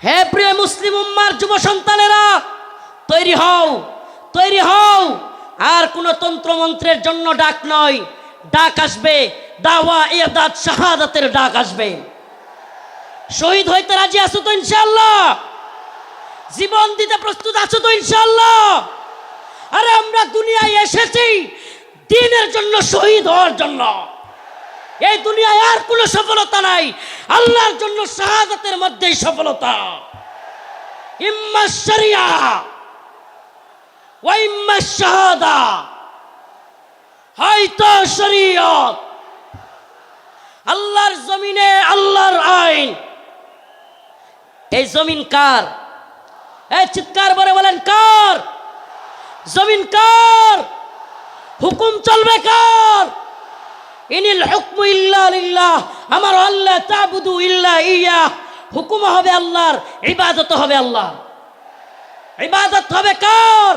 হে প্রিয় মুসলিম উম্মার যুব সন্তানেরা, তৈরি হও, তৈরি হও। আর কোন তন্ত্রমন্ত্রের জন্য ডাক নয়, ডাক আসবে দাওয়া ইরদাদ শাহাদাতের ডাক আসবে। শহীদ হইতে রাজি আছো তো ইনশাআল্লাহ? জীবন দিতে প্রস্তুত আছো তো ইনশাআল্লাহ? আরে আমরা দুনিয়ায় এসেছি দ্বীনের জন্য, শহীদ হওয়ার জন্য। এই দুনিয়ায় আর কোনো সফলতা নাই, আল্লাহর জন্য শাহাদাতের মধ্যেই সফলতা। ইম্মা শরিয়া ওয়া ইম্মা শাহাদা, হয়তো শরীয়ত। আল্লাহর জমিনে আল্লাহর আইন। এই জমিন কার? এই চিৎকার করে বলেন কার? জমিন কার? হুকুম চলবে কার? ইনিল হুকমু ইল্লা লিল্লাহ, আমার আল্লাহ তা'বুদু ইল্লা ইয়া। হুকুম হবে আল্লাহর, ইবাদত হবে আল্লাহর। ইবাদত হবে কার?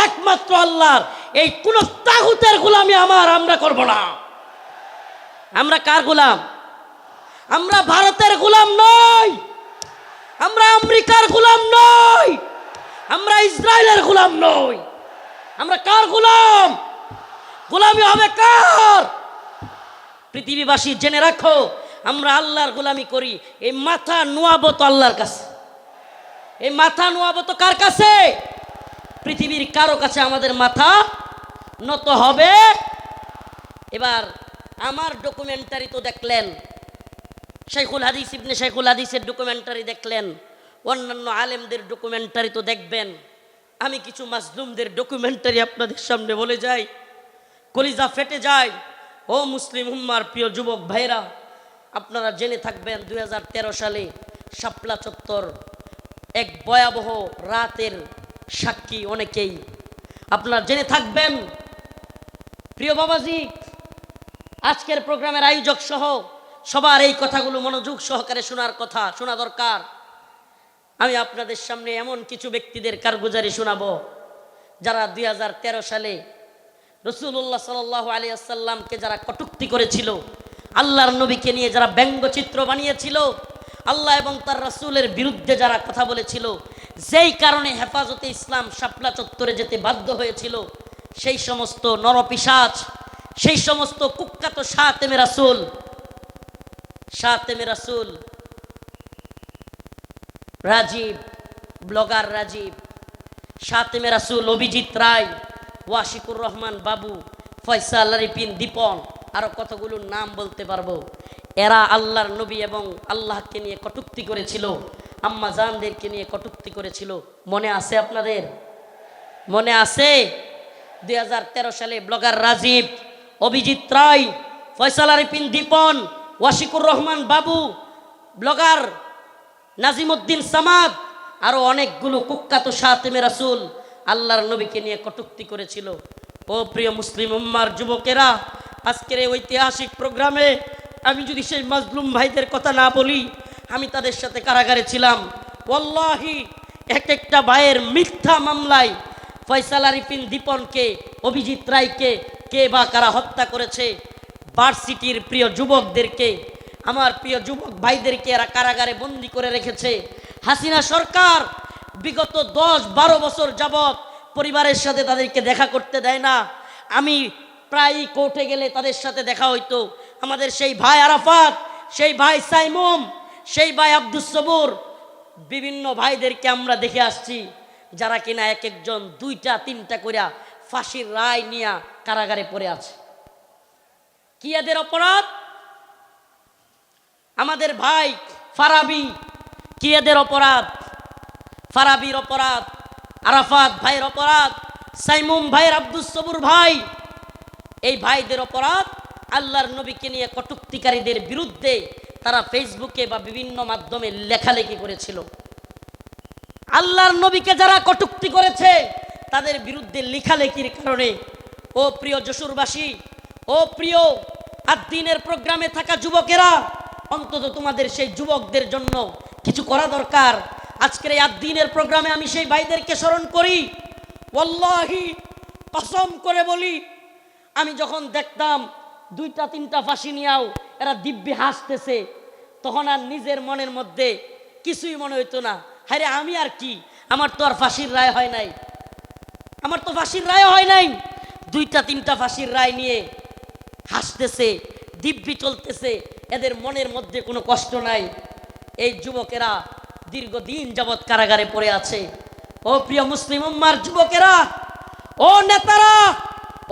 একমাত্র আল্লাহর। এই কোন তাগুতের গোলামি আমরা করব না। আমরা কার গোলাম? আমরা ভারতের গোলাম নই, আমরা আমেরিকার গোলাম নই, আমরা ইসরায়েলের গোলাম নই। আমরা কার গোলাম? গোলামি হবে কার? পৃথিবীবাসী জেনে রাখো, আমরা আল্লাহর গোলামি করি। এই মাথা নোয়াবো তো আল্লাহর কাছে। এই মাথা নোয়াবো তো কার কাছে? পৃথিবীর কারো কাছে আমাদের মাথা নত হবে। এবার আমার ডকুমেন্টারি তো দেখলেন, শাইখুল হাদিস ইবনে শাইখুল হাদিসের ডকুমেন্টারি দেখলেন, অন্যান্য আলেমদের ডকুমেন্টারি তো দেখবেন। আমি কিছু মাজলুমদের ডকুমেন্টারি আপনাদের সামনে বলে যাই, কলিজা ফেটে যায়। ও মুসলিম উম্মার প্রিয় যুবক ভাইরা, আপনারা জেনে থাকবেন 2013 সালে শাপলা চত্বর এক ভয়াবহ রাতের সাক্ষী অনেকেই। আপনারা জেনে থাকবেন। প্রিয় বাবাজি, আজকের প্রোগ্রামের আয়োজক সহ সবার এই কথাগুলো মনোযোগ সহকারে শোনা দরকার। আমি আপনাদের সামনে এমন কিছু ব্যক্তিদের কারগুজারি শোনাবো যারা 2013 সালে রাসূলুল্লাহ সাল্লাল্লাহু আলাইহি ওয়াসাল্লামকে যারা কটূক্তি করেছিল, আল্লাহর নবীকে নিয়ে যারা ব্যঙ্গচিত্র বানিয়েছিল, আল্লাহ এবং তার রাসূলের বিরুদ্ধে যারা কথা বলেছিল, যেই কারণে হেফাজতে ইসলাম শাপলা চত্বরে যেতে বাধ্য হয়েছিল, সেই সমস্ত নরপিশাচ, সেই সমস্ত কুখ্যাত শাতেমে রাসূল রাজীব, ব্লগার রাজীব, শাতেমে রাসূল অভিজিৎ রায়, ওয়াশিকুর রহমান বাবু, ফয়সাল আরিফিন দীপন, আরো কতগুলো নাম বলতে পারবো। এরা আল্লাহর নবী এবং আল্লাহকে নিয়ে কটূক্তি করেছিল, আম্মা জানদেরকে নিয়ে কটূক্তি করেছিল। মনে আছে আপনাদের? মনে আছে? 2013 সালে ব্লগার রাজীব, অভিজিৎ রায়, ফয়সাল আরিফিন দীপন, ওয়াশিকুর রহমান বাবু, ব্লগার নাজিমউদ্দিন সামাদ, আরো অনেকগুলো কুখ্যাত শাতেমে রাসূল আল্লাহর নবীকে নিয়ে কটূক্তি করেছিল। ও প্রিয় মুসলিম উম্মার যুবকেরা, আজকের এই ঐতিহাসিক প্রোগ্রামে আমি যদি সেই মাজলুম ভাইদের কথা না বলি, আমি তাদের সাথে কারাগারে ছিলাম। ওয়াল্লাহি এক একটা ভাইয়ের মিথ্যা মামলায় ফয়সাল আরিফিন দীপনকে, অভিজিৎ রায়কে কে বা কারা হত্যা করেছে, ভার্সিটির প্রিয় যুবকদেরকে, আমার প্রিয় যুবক ভাইদেরকে এরা কারাগারে বন্দি করে রেখেছে। হাসিনা সরকার বিগত 10-12 বছর যাবৎ পরিবারের সাথে তাদেরকে দেখা করতে দেয় না। আমি প্রায়ই কোর্টে গেলে তাদের সাথে দেখা হইতো। আমাদের সেই ভাই আরাফাত, সেই ভাই সাইমুম, সেই ভাই আব্দুস সবুর, বিভিন্ন ভাইদেরকে আমরা দেখে আসছি যারা কিনা এক একজন 2টা-3টা করে ফাঁসির রায় নিয়ে কারাগারে পড়ে আছে। কি এদের অপরাধ? আমাদের ভাই ফারাবি, কি এদের অপরাধ? ফারাবির অপরাধ, আরাফাত ভাইয়ের অপরাধ, সাইমুম ভাইয়ের, আব্দুস সবুর ভাই, এই ভাইদের অপরাধ আল্লাহর নবীকে নিয়ে কটূক্তিকারীদের বিরুদ্ধে তারা ফেসবুকে বা বিভিন্ন মাধ্যমে লেখালেখি করেছিল। আল্লাহর নবীকে যারা কটূক্তি করেছে তাদের বিরুদ্ধে লেখালেখির কারণে, ও প্রিয় যশোরবাসী, ও প্রিয় আদ-দ্বীনের প্রোগ্রামে থাকা যুবকেরা, অন্তত তোমাদের সেই যুবকদের জন্য কিছু করা দরকার। আজকের এই আদ-দ্বীনের প্রোগ্রামে আমি সেই ভাইদেরকে স্মরণ করি। ওয়াল্লাহি কসম করে বলি, আমি যখন দেখতাম 2টা-3টা ফাঁসি নিয়েও এরা দিব্যি হাসতেছে, তখন আর নিজের মনের মধ্যে কিছুই মনে হইতো না। হায়রে আমি আর কি, আমার তো আর ফাঁসির রায় হয় নাই, আমার তো ফাঁসির রায় হয় নাই। 2টা 3টা ফাঁসির রায় নিয়ে হাসতেছে, দিব্যি চলতেছে, এদের মনের মধ্যে কোনো কষ্ট নাই। এই যুবকেরা দীর্ঘদিন যাবৎ কারাগারে পড়ে আছে। ও প্রিয় মুসলিম উম্মার যুবকেরা, ও নেতারা,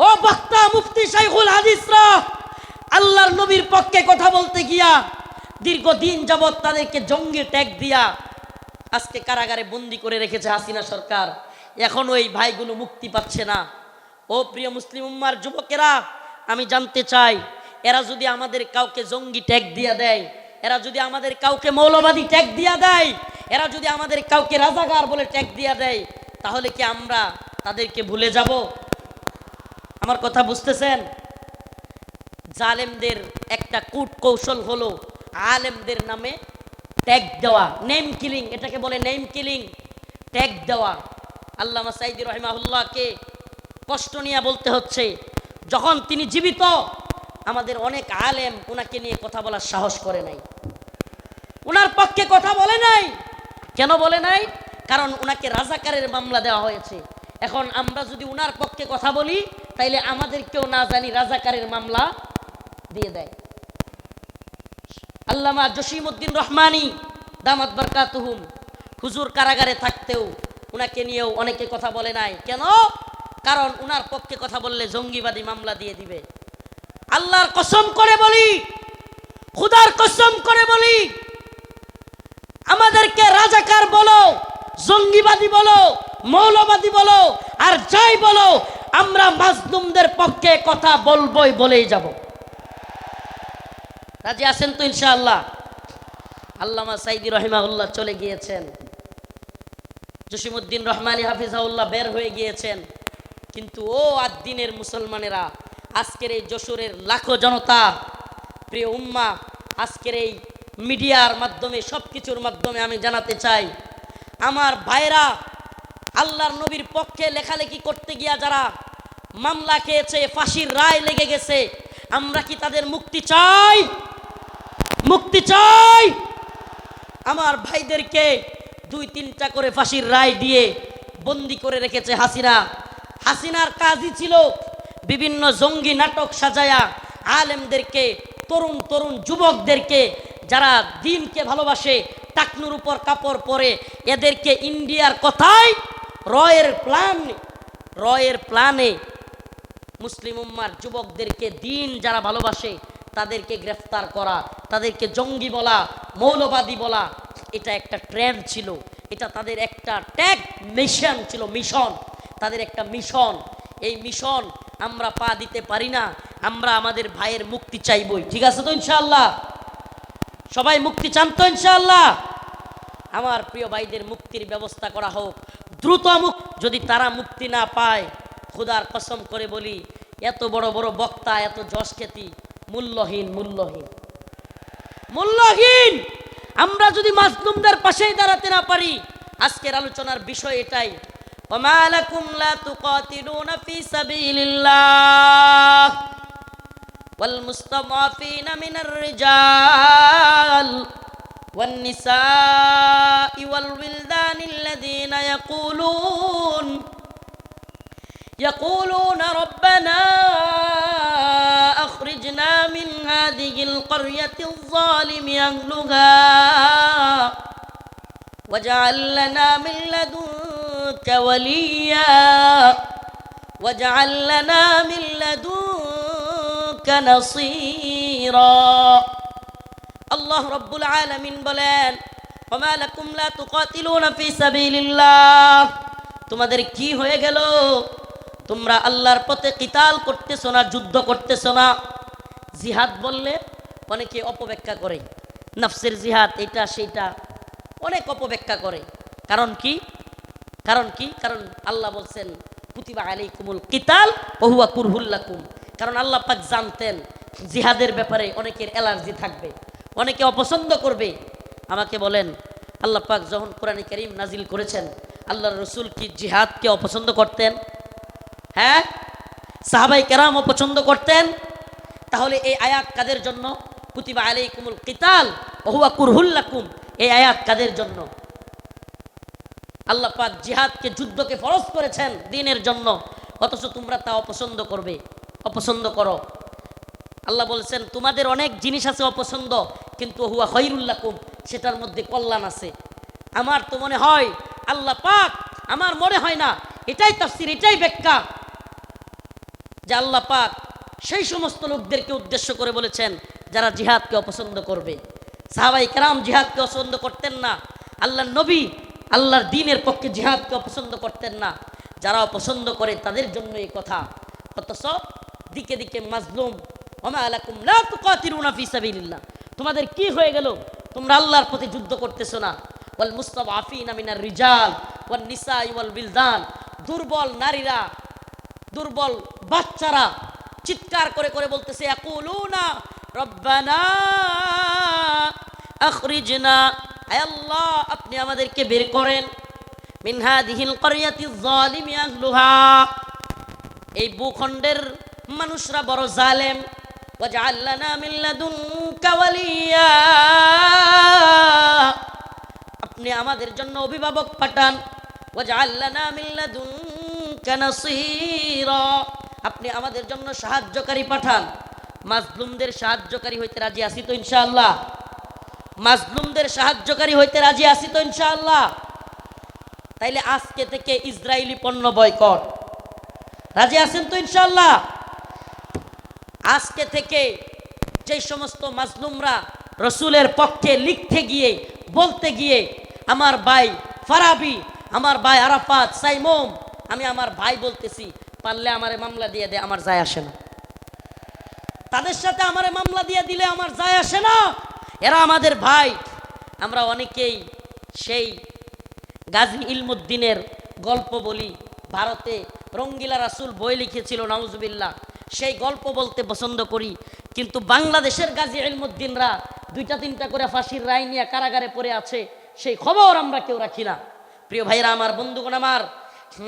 ও বক্তা মুফতি শাইখুল হাদিসরা, আল্লাহর নবীর পক্ষে কথা বলতে গিয়া দীর্ঘদিন যাবৎ তাদেরকে জঙ্গি ট্যাগ দিয়া আজকে কারাগারে বন্দি করে রেখেছে হাসিনা সরকার। এখন ওই ভাইগুলো মুক্তি পাচ্ছে না। ও প্রিয় মুসলিম উম্মার যুবকেরা, আমি জানতে চাই, এরা যদি আমাদের কাউকে জঙ্গি ট্যাগ দিয়া দেয়, এরা যদি আমাদের কাউকে মৌলবাদী ট্যাগ দিয়া দেয়, এরা যদি আমাদের কাউকে রাজাকার বলে ট্যাগ দিয়া দেয়, তাহলে কি আমরা তাদেরকে ভুলে যাব? আমার কথা বুঝতেছেন? জালেমদের একটা কূট কৌশল হলো আলেমদের নামে ট্যাগ দেওয়া, নেম কিলিং, এটাকে বলে নেম কিলিং, ট্যাগ দেওয়া। আল্লামা সাঈদী রাহিমাহুল্লাহকে কষ্ট নিয়ে বলতে হচ্ছে, যখন তিনি জীবিত আমাদের অনেক আলেম ওনাকে নিয়ে কথা বলার সাহস করে নাই, ওনার পক্ষে কথা বলে নাই। কেন বলে নাই? কারণ ওনাকে রাজাকারের মামলা দেওয়া হয়েছে। এখন আমরা যদি ওনার পক্ষে কথা বলি, তাইলে আমাদেরকেও না জানি রাজাকারের মামলা দিয়ে দেয়। আল্লামা জসিমউদ্দিন রহমানী দামাত বারকাতুহুম, হুজুর কারাগারে থাকতেও উনাকে নিয়েও অনেকে কথা বলে নাই। কেন? কারণ উনার পক্ষে কথা বললে জঙ্গিবাদী মামলা দিয়ে দিবে। আল্লাহর কসম করে বলি, খুদার কসম করে বলি, আমাদেরকে রাজাকার বলো, জঙ্গিবাদী বলো, মৌলবাদী বলো, আর যাই বলো, আমরা মাজলুমদের পক্ষে কথা বলবোই, বলেই যাব। রাজি আছেন তো ইনশাআল্লাহ? আল্লামা সাঈদী রাহিমাহুল্লাহ চলে গিয়েছেন, জসিমউদ্দিন রহমানী হাফিজাহুল্লাহ বের হয়ে গিয়েছেন, কিন্তু ও আদ-দ্বীনের মুসলমানেরা, আজকের এই যশোরের লাখো জনতা, প্রিয় উম্মাহ, আজকের এই মিডিয়ার মাধ্যমে, সব কিছুর মাধ্যমে আমি জানাতে চাই, আমার ভাইরা আল্লাহর নবীর পক্ষে লেখালেখি করতে গিয়া যারা মামলা খেয়েছে, ফাঁসির রায় লেগে গেছে, আমরা কি তাদের মুক্তি চাই? মুক্তি চাই। আমার ভাইদেরকে 2-3টা করে ফাঁসির রায় দিয়ে বন্দি করে রেখেছে হাসিনা। হাসিনার কাজই ছিল বিভিন্ন জঙ্গি নাটক সাজায়া আলেমদেরকে, তরুণ তরুণ যুবকদেরকে যারা দ্বীনকে ভালোবাসে, টাকনুর উপর কাপড় পরে, এদেরকে ইন্ডিয়ার কথায় রয়ের প্ল্যানে মুসলিম উম্মার যুবকদেরকে, দ্বীন যারা ভালোবাসে তাদেরকে গ্রেফতার করা, তাদেরকে জঙ্গি বলা, মৌলবাদী বলা, এটা একটা ট্রেন্ড ছিল, এটা তাদের একটা ট্যাগ মিশন ছিল, মিশন, তাদের একটা মিশন। এই মিশন আমরা পা দিতে পারি না। আমরা আমাদের ভাইয়ের মুক্তি চাইবই। ঠিক আছে তো ইনশাআল্লাহ? সবাই মুক্তি চান তো ইনশাআল্লাহ? আমার প্রিয় ভাইদের মুক্তির ব্যবস্থা করা হোক দ্রুত। যদি তারা মুক্তি না পায়, খুদার কসম করে বলি, এত বড় বড় বক্তা, এত যশ খ্যাতি মূল্যহীন, মূল্যহীন, মূল্যহীন। আমরা যদি মাজলুমদের পাশেই দাঁড়াতে না পারি, আজকের আলোচনার বিষয় এটাই, ওমা লাকুম লা তুকাতিলুনা ফি সাবিলিল্লাহ ওয়াল মুস্তাদাফিনা মিনার রিজাল ওয়ান নিসাই ওয়াল উইলদানিল্লাযীনা ইয়াকুলুনা রব্বানা আখরিজনা মিন হাযিহিল ক্বরয়াতিল যালিমি আহলুহা ওয়াজআল লানা মিন লাদুনকা ওয়ালিয়্যা ওয়াজআল লানা মিন লাদুনকা নাসীরা। আল্লাহ রাব্বুল আলামিন বলেন, ওমা লাকুম লা তুকাতিলুনা ফি সাবিলিল্লাহ, তোমাদের কি হয়ে গেল? তোমরা আল্লাহর পথে কিতাল করতেছ না, যুদ্ধ করতেছ না। জিহাদ বললে অনেকে অপব্যাখ্যা করে, নফসের জিহাদ, এটা সেটা অনেক অপব্যাখ্যা করে। কারণ কি? কারণ কি? কারণ আল্লাহ বলছেন কুতিবা আলাইকুমুল কিতাল ওয়া হুয়া কুরহুল লাকুম। কারণ আল্লাহ পাক জানতেন জিহাদের ব্যাপারে অনেকের অ্যালার্জি থাকবে, অনেকে অপছন্দ করবে। আমাকে বলেন, আল্লাহ পাক যখন কোরআনে কারীম নাজিল করেছেন, আল্লাহর রাসূল কি জিহাদকে অপছন্দ করতেন? হ্যাঁ, সাহাবায়ে কেরাম অপছন্দ করতেন। তাহলে এই আয়াত কাদের জন্য? কুতিবা আলাইকুমুল কিতাল ওয়া হুয়া কুরহুল লাকুম, এই আয়াত কাদের জন্য? আল্লাহ পাক জিহাদকে, যুদ্ধকে ফরজ করেছেন দ্বীনের জন্য, অথচ তোমরা তা অপছন্দ করবে, অপছন্দ করো। আল্লাহ বলছেন তোমাদের অনেক জিনিস আছে অপছন্দ, কিন্তু হুয়া খায়রুল লাকুম, সেটার মধ্যে কল্যাণ আছে। আমার তো মনে হয় আল্লাহ পাক, আমার মনে হয় না, এটাই তাফসীর, এটাই ব্যাখ্যা, যে আল্লাহ পাক সেই সমস্ত লোকদেরকে উদ্দেশ্য করে বলেছেন যারা জিহাদকে অপছন্দ করবে। সাহাবায়ে কেরাম জিহাদকে অপছন্দ করতেন না, আল্লাহর নবী আল্লাহর দ্বীনের পক্ষে জিহাদকে অপছন্দ করতেন না। যারা অপছন্দ করে তাদের জন্য এই কথা। অথচ দিকে দিকে মাজলুম, ওমা আলাকুম লা তুকাতিলুনা ফি সাবিলিল্লাহ, তোমাদের কি হয়ে গেল, তোমরা আল্লাহর পথে যুদ্ধ করতেছো না। ওয়াল মুস্তাদআফিনা মিনার রিজাল ওয়ান নিসাই ওয়াল বিলদান, দুর্বল নারীরা, দুর্বল বাচ্চারা চিৎকার করে করে বলতেছে ইয়াকুলুনা রব্বানা আখরিজনা, আয় আল্লাহ আপনি আমাদেরকে বের করেন, মিন হাদিহিল ক্বরিয়াতিজ যালিমি আহলুহা, এই ভূখণ্ডের মানুষরা বড় জালেম, ওয়াজআল লানা মিন লাদুনকা ওয়ালিয়া, আপনি আমাদের জন্য অভিভাবক পাঠান, ওয়াজআল লানা মিন লাদুনকা নাসীরা, আপনি আমাদের জন্য সাহায্যকারী পাঠান। মাজলুমদের সাহায্যকারী হইতে রাজি আছি তো ইনশাআল্লাহ? মাজলুমদের সাহায্যকারী হইতে রাজি আছি তো ইনশাআল্লাহ? তাইলে আজকে থেকে ইসরায়েলি পণ্য বয়কট, রাজি আছেন তো ইনশাআল্লাহ? আজকে থেকে যে সমস্ত মাজলুমরা রসুলের পক্ষে লিখতে গিয়ে, বলতে গিয়ে, আমার ভাই ফারাবি, আমার ভাই আরাফাত, সাইমুম, আমি আমার ভাই বলতেছি, পারলে আমারে মামলা দিয়ে দে, আমার যায় আসে না। তাদের সাথে আমারে মামলা দিয়ে দিলে আমার যায় আসে না, এরা আমাদের ভাই। আমরা অনেকেই সেই গাজী ইলমুদ্দিনের গল্প বলি, ভারতে রঙ্গিলা রাসূল বই লিখেছিল নাউজুবিল্লাহ, সেই গল্প বলতে পছন্দ করি। কিন্তু বাংলাদেশের গাজী ইলমুদ্দিনরা 2টা-3টা করে ফাঁসির রায় নিয়ে কারাগারে পড়ে আছে, সেই খবর আমরা কেউ রাখি না। প্রিয় ভাইরা আমার, বন্ধুগণ আমার,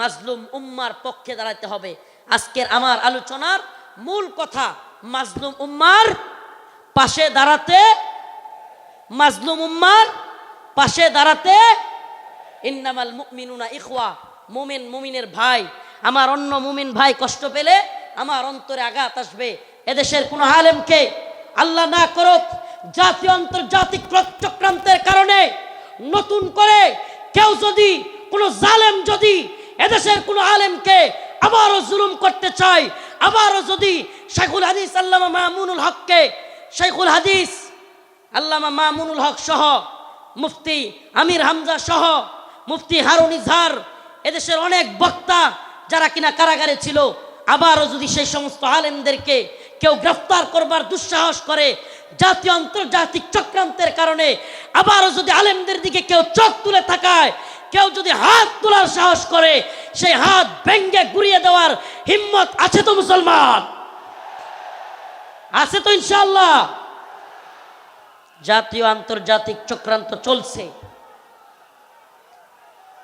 মাজলুম উম্মার পক্ষে দাঁড়াতে হবে। আজকের আমার আলোচনার মূল কথা, মাজলুম উম্মার পাশে দাঁড়াতে, মাজলুম উম্মার পাশে দাঁড়াতে। ইন্নামাল মুমিনুনা ইখওয়া, মুমিন মুমিনের ভাই। আমার অন্য মুমিন ভাই কষ্ট পেলে আমার অন্তরে আঘাত আসবে। এদেশের কোনো আলেমকে আল্লাহ না করুক জাতীয় আন্তর্জাতিক চক্রান্তের কারণে নতুন করে কেউ যদি, কোনো জালেম যদি এদেশের কোনো আলেমকে আবারও জুলুম করতে চায়, আবারও যদি শেখুল হাদিস আল্লামা মামুনুল হককে, শেখুল হাদিস আল্লামা মামুনুল হক সহ, মুফতি আমির হামজা সহ, মুফতি হারুন ইজহার, এদেশের অনেক বক্তা যারা কিনা কারাগারে ছিল, আবারও যদি সেই সমস্ত আলেমদেরকে কেউ গ্রেফতার করবার দুঃসাহস করে, জাতীয় আন্তর্জাতিক চক্রান্তের কারণে আবারও যদি আলেমদের দিকে কেউ চোখ তুলে তাকায়, কেউ যদি হাত তোলার সাহস করে, সেই হাত ভেঙ্গে গুড়িয়ে দেওয়ার হিম্মত আছে তো মুসলমান? আছে তো ইনশাআল্লাহ? জাতীয় আন্তর্জাতিক চক্রান্ত চলছে।